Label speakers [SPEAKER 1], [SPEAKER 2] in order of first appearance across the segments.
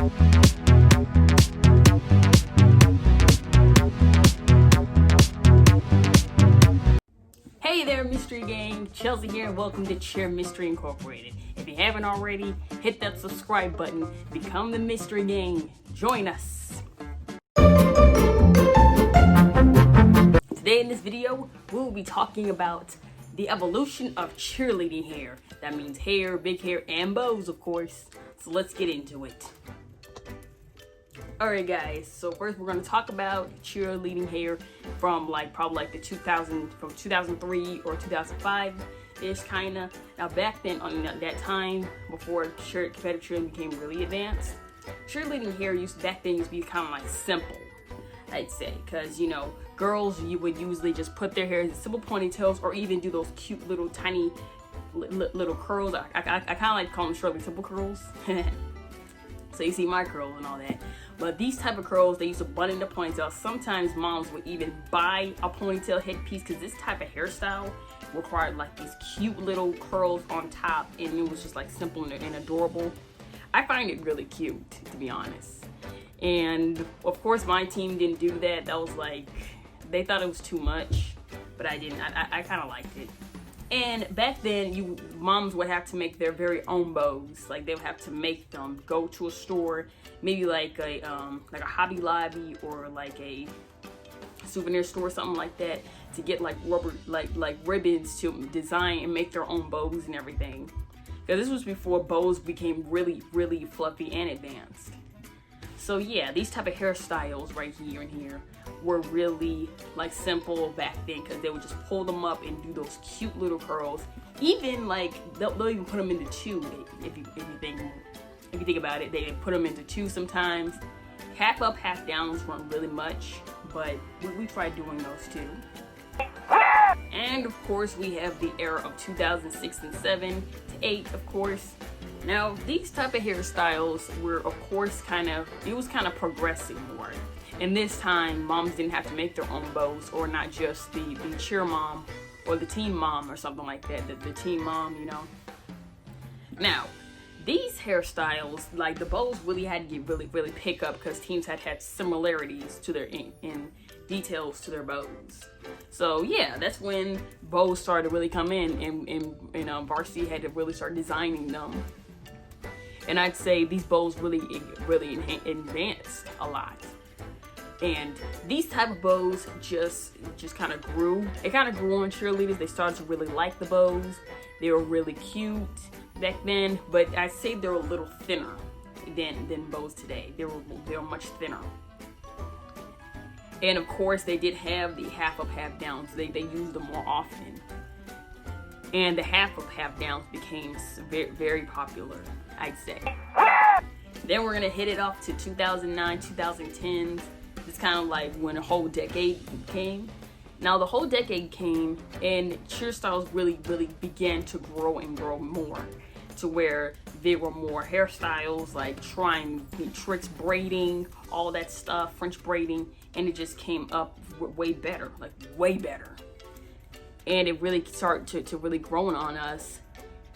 [SPEAKER 1] Hey there, Mystery Gang. Chelsea here, and welcome to Cheer Mystery Incorporated. If you haven't already, hit that subscribe button. Become the Mystery Gang. Join us. Today in this video, we will be talking about the evolution of cheerleading hair. That means hair, big hair, and bows, of course. So let's get into it. Alright guys, so first we're going to talk about cheerleading hair from probably the 2003 or 2005 ish kinda. Now back then, on that time, before competitive cheerleading became really advanced, cheerleading hair back then used to be kind of like simple, I'd say, because girls, you would usually just put their hair in simple ponytails or even do those cute little tiny little curls. I kind of like to call them short simple curls. So you see my curls and all that. But these type of curls, they used to bun in the ponytail. Sometimes moms would even buy a ponytail headpiece because this type of hairstyle required these cute little curls on top, and it was just simple and adorable. I find it really cute, to be honest. And of course my team didn't do that. That was they thought it was too much, but I didn't. I kind of liked it. And back then, moms would have to make their very own bows. They would have to make them, go to a store, maybe like a Hobby Lobby or a souvenir store, something like that, to get rubber ribbons to design and make their own bows and everything. Because this was before bows became really, really fluffy and advanced. So yeah, these type of hairstyles right here and here were really simple back then, because they would just pull them up and do those cute little curls. Even they'll even put them into two. If you think about it, they put them into two sometimes. Half up, half downs weren't really much, but we tried doing those too. And of course we have the era of 2006 and 7 to 8, of course. Now these type of hairstyles were, of course, it was kind of progressing more. And this time, moms didn't have to make their own bows, or not just the cheer mom or the team mom or something like that, the team mom, Now, these hairstyles, the bows really had to get really, really pick up because teams had similarities to their in details to their bows. So yeah, that's when bows started to really come in, and varsity had to really start designing them. And I'd say these bows really advanced a lot. And these type of bows just kind of grew. It kind of grew on cheerleaders. They started to really like the bows. They were really cute back then, but I'd say they were a little thinner than bows today. They were much thinner. And of course, they did have the half up, half downs. They used them more often. And the half up, half downs became very, very popular, I'd say. Then we're gonna hit it off to 2009, 2010. It's kind of when a whole decade came. Now the whole decade came, and cheer styles really, really began to grow and grow more, to where there were more hairstyles, trying tricks, braiding, all that stuff, French braiding, and it just came up way better, way better. And it really started to really growing on us.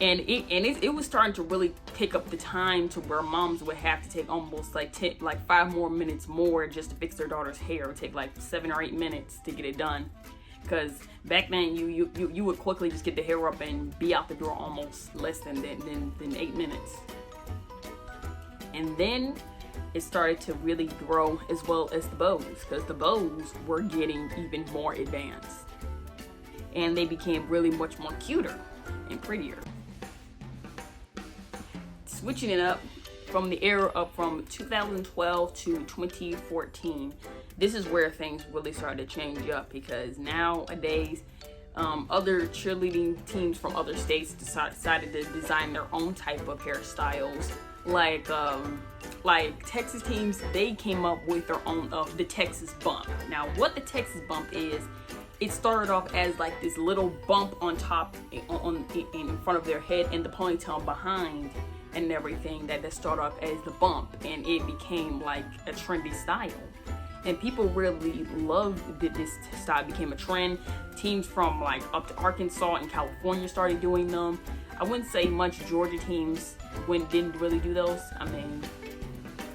[SPEAKER 1] And it was starting to really pick up the time to where moms would have to take almost 5 more minutes more just to fix their daughter's hair. It would take 7 or 8 minutes to get it done. Because back then you would quickly just get the hair up and be out the door almost less than 8 minutes. And then it started to really grow, as well as the bows, because the bows were getting even more advanced. And they became really much more cuter and prettier. Switching it up from the era of from 2012 to 2014, this is where things really started to change up, because nowadays other cheerleading teams from other states decided to design their own type of hairstyles. Like Texas teams, they came up with their own of the Texas bump. Now what the Texas bump is, it started off as this little bump on top in front of their head, and the ponytail behind and everything. That started off as the bump, and it became a trendy style, and people really loved that this style became a trend. Teams from up to Arkansas and California started doing them. I wouldn't say much Georgia teams didn't really do those. I mean,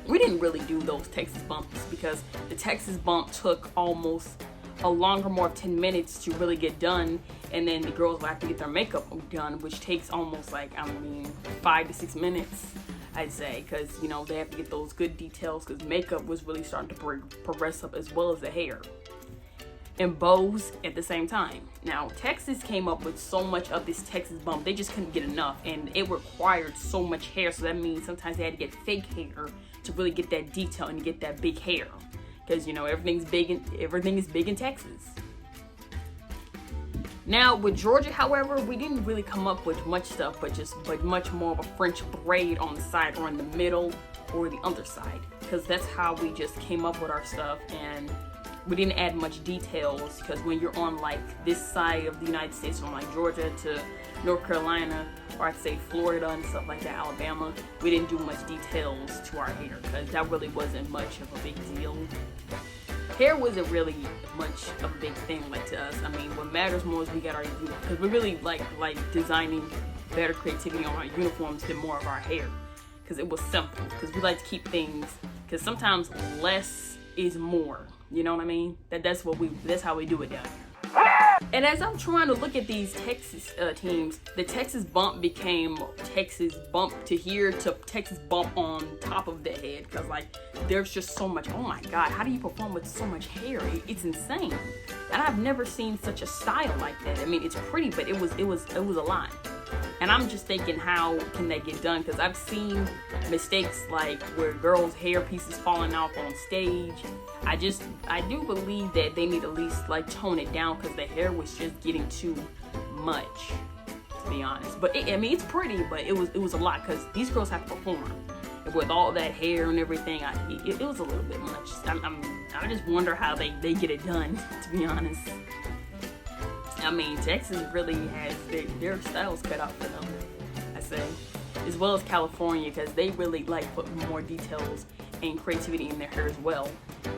[SPEAKER 1] we didn't really do those Texas bumps because the Texas bump took almost a longer, more of 10 minutes to really get done, and then the girls will have to get their makeup done, which takes almost like, I mean, 5 to 6 minutes, I'd say, because, you know, they have to get those good details, because makeup was really starting to progress up, as well as the hair and bows at the same time. Now, Texas came up with so much of this Texas bump, they just couldn't get enough, and it required so much hair, so that means sometimes they had to get fake hair to really get that detail and get that big hair, because, you know, everything is big in Texas. Now with Georgia, however, we didn't really come up with much stuff, but much more of a French braid on the side or in the middle or the underside, because that's how we just came up with our stuff, and we didn't add much details, because when you're on like this side of the United States, from like Georgia to North Carolina, or I'd say Florida and stuff like that, Alabama, we didn't do much details to our hair, because that really wasn't much of a big deal. Hair wasn't really much of a big thing like to us. I mean, what matters more is we got our, because we really like designing better creativity on our uniforms than more of our hair, because it was simple, because we like to keep things, because sometimes less is more. You know what I mean? That's how we do it down here. And as I'm trying to look at these Texas teams, the Texas bump became Texas bump to here to Texas bump on top of the head, because like there's just so much. Oh my God, how do you perform with so much hair? It's insane. And I've never seen such a style like that. I mean, it's pretty, but it was a lot. And I'm just thinking, how can that get done? Because I've seen mistakes like where girls' hair pieces falling off on stage. I do believe that they need to at least like tone it down, because the hair was just getting too much, to be honest. But I mean, it's pretty, but it was a lot, because these girls have to perform with all that hair and everything. It was a little bit much. I just wonder how they get it done, to be honest. I mean, Texas really has their styles cut out for them, I say, as well as California, because they really like put more details and creativity in their hair as well.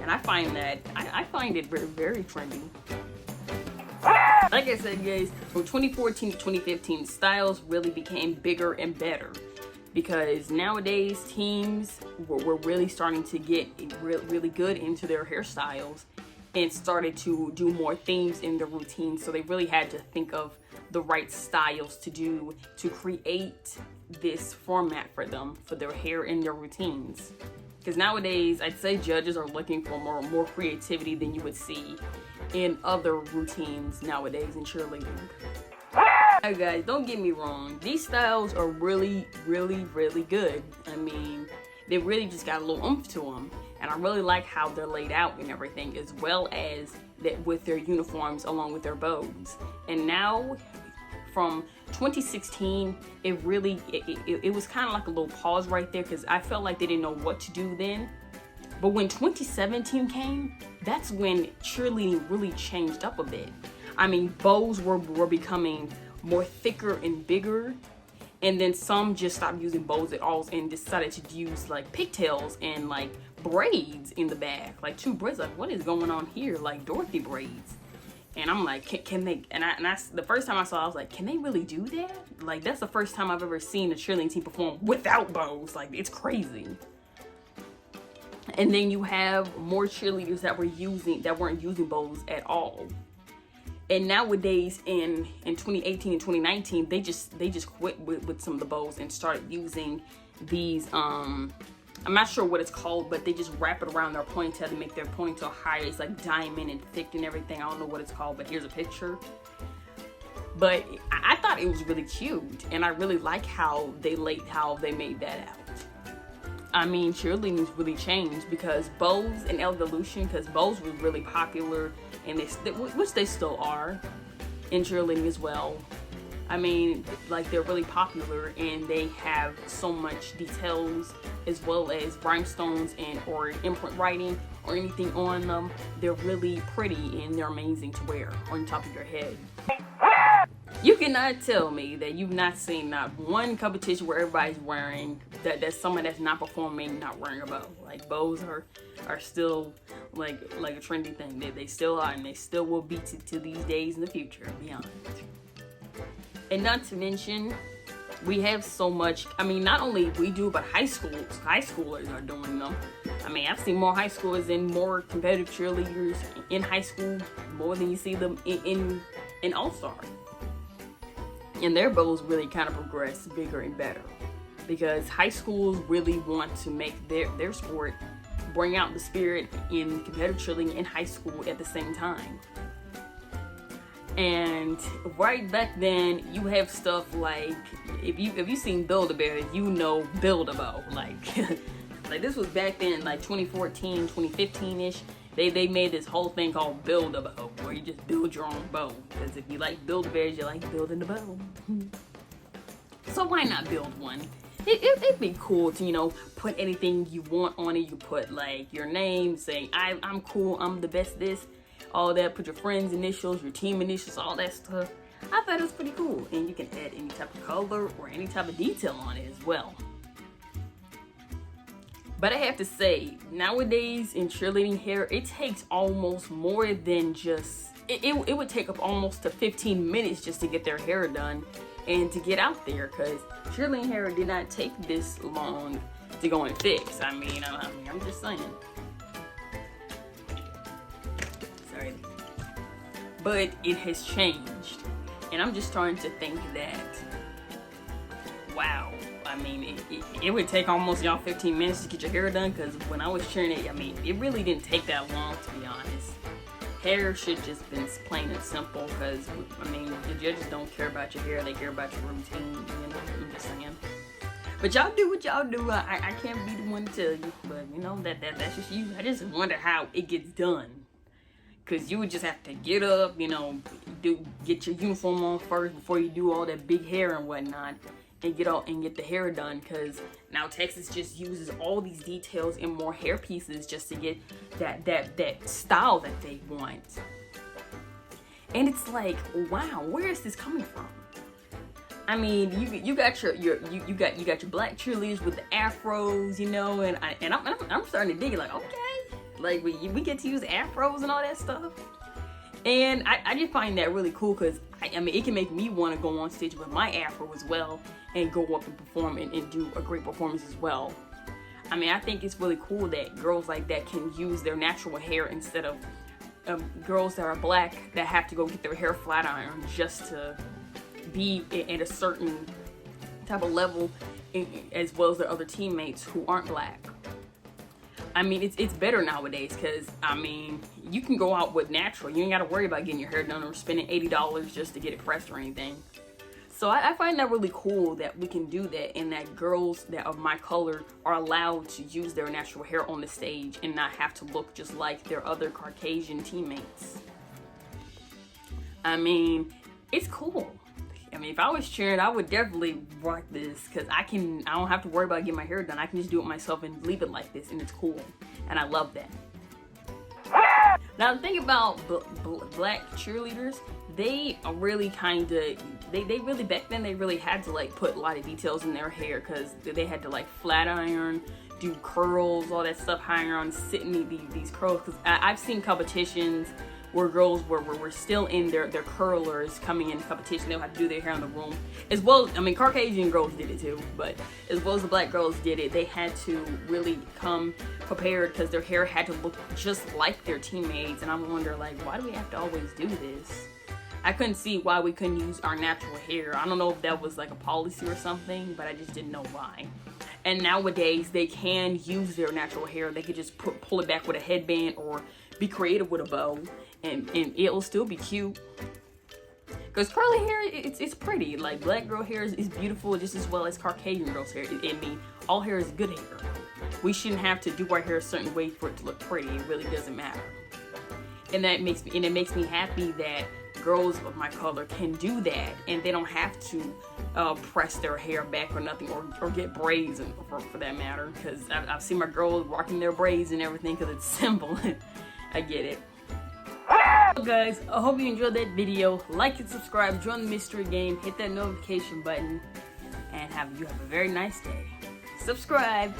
[SPEAKER 1] And I find it very, very trendy. Like I said, guys, from 2014 to 2015, styles really became bigger and better, because nowadays teams were really starting to get really good into their hairstyles and started to do more themes in their routine. So they really had to think of the right styles to do to create this format for them, for their hair and their routines. Because nowadays, I'd say judges are looking for more creativity than you would see in other routines nowadays in cheerleading. Alright guys, don't get me wrong, these styles are really, really, really good. I mean, they really just got a little oomph to them. And I really like how they're laid out and everything, as well as that with their uniforms along with their bows. And now, from 2016, it was kind of like a little pause right there, because I felt like they didn't know what to do then. But when 2017 came, that's when cheerleading really changed up a bit. I mean, bows were becoming more thicker and bigger. And then some just stopped using bows at all and decided to use like pigtails and like braids in the back, like 2 braids. Like, what is going on here? Like Dorothy braids. And I'm like, can they? And I the first time I saw it, I was like, can they really do that? Like, that's the first time I've ever seen a cheerleading team perform without bows. Like, it's crazy. And then you have more cheerleaders that weren't using bows at all. And nowadays, in 2018 and 2019, they just quit with some of the bows and started using these, I'm not sure what it's called, but they just wrap it around their ponytail to make their ponytail higher. It's like diamond and thick and everything. I don't know what it's called, but here's a picture. But I thought it was really cute, and I really like how they made that out. I mean, cheerleading's really changed, because bows and evolution, because bows were really popular, and which they still are in cheerleading as well. I mean, like, they're really popular, and they have so much details, as well as rhinestones or imprint writing or anything on them. They're really pretty, and they're amazing to wear on top of your head. You cannot tell me that you've not seen not one competition where everybody's wearing that's someone that's not performing not wearing a bow. Like, bows are still like a trendy thing. They still are, and they still will be to these days in the future and beyond. And not to mention, We have so much. I mean, not only we do, but high schoolers are doing them. I mean, I've seen more high schoolers and more competitive cheerleaders in high school more than you see them in All-Star. And their goals really kind of progress bigger and better, because high schools really want to make their sport bring out the spirit in competitive cheerleading in high school at the same time. And right back then, you have stuff like, if you seen Build-A-Bear, you know Build-A-Bow. Like, like this was back then, like 2014, 2015-ish. They made this whole thing called Build-A-Bow, where you just build your own bow. Because if you like Build-A-Bears, you like building the bow. So why not build one? It'd be cool to, you know, put anything you want on it. You put like your name, saying I'm cool, I'm the best this, all that. Put your friends' initials, your team initials, all that stuff. I thought it was pretty cool. And you can add any type of color or any type of detail on it as well. But I have to say, nowadays in cheerleading hair, it takes almost more than just, it would take up almost to 15 minutes just to get their hair done and to get out there, because cheerleading hair did not take this long to go and fix. I mean, I'm just saying. Sorry. But it has changed. And I'm just starting to think that, wow. I mean, it would take almost y'all 15 minutes to get your hair done, because when I was cheering it, I mean, it really didn't take that long, to be honest. Hair should just been plain and simple, because, I mean, the judges don't care about your hair, they care about your routine, you know, I'm just saying. But y'all do what y'all do. I can't be the one to tell you, but, you know, that's just you. I just wonder how it gets done. Because you would just have to get up, you know, get your uniform on first before you do all that big hair and whatnot. And get the hair done, because now Texas just uses all these details and more hair pieces just to get that style that they want. And it's like, wow, where is this coming from? I mean, you got your black cheerleaders with the afros, you know, and I'm starting to dig it. Like, okay, like we get to use afros and all that stuff. And I just find that really cool, because I mean, it can make me want to go on stage with my afro as well and go up and perform and do a great performance as well. I mean, I think it's really cool that girls like that can use their natural hair instead of girls that are black that have to go get their hair flat ironed just to be at a certain type of level, as well as their other teammates who aren't black. I mean, it's better nowadays, because, I mean, you can go out with natural. You ain't got to worry about getting your hair done or spending $80 just to get it pressed or anything. So I find that really cool that we can do that, and that girls that of my color are allowed to use their natural hair on the stage and not have to look just like their other Caucasian teammates. I mean, it's cool. I mean, if I was cheering, I would definitely rock this, because I don't have to worry about getting my hair done. I can just do it myself and leave it like this, and it's cool. And I love that. Now, the thing about black cheerleaders, they are really kind of, they really, back then, they really had to, like, put a lot of details in their hair, because they had to, like, flat iron, do curls, all that stuff, hang around, sit in these curls, because I've seen competitions where girls were still in their curlers coming in competition. They'll have to do their hair in the room. As well, I mean, Caucasian girls did it too, but as well as the black girls did it, they had to really come prepared, because their hair had to look just like their teammates. And I wonder, like, why do we have to always do this? I couldn't see why we couldn't use our natural hair. I don't know if that was like a policy or something, but I just didn't know why. And nowadays, they can use their natural hair. They could just pull it back with a headband or be creative with a bow, and it'll still be cute. Because curly hair, it's pretty. Like, black girl hair is beautiful just as well as Caucasian girl's hair. I mean, all hair is good hair. We shouldn't have to do our hair a certain way for it to look pretty. It really doesn't matter. And it makes me happy that girls of my color can do that, and they don't have to press their hair back or nothing, or get braids for that matter, because I've seen my girls rocking their braids and everything because it's simple. I get it. So guys, I hope you enjoyed that video. Like and subscribe, join the mystery game, hit that notification button, and you have a very nice day. Subscribe.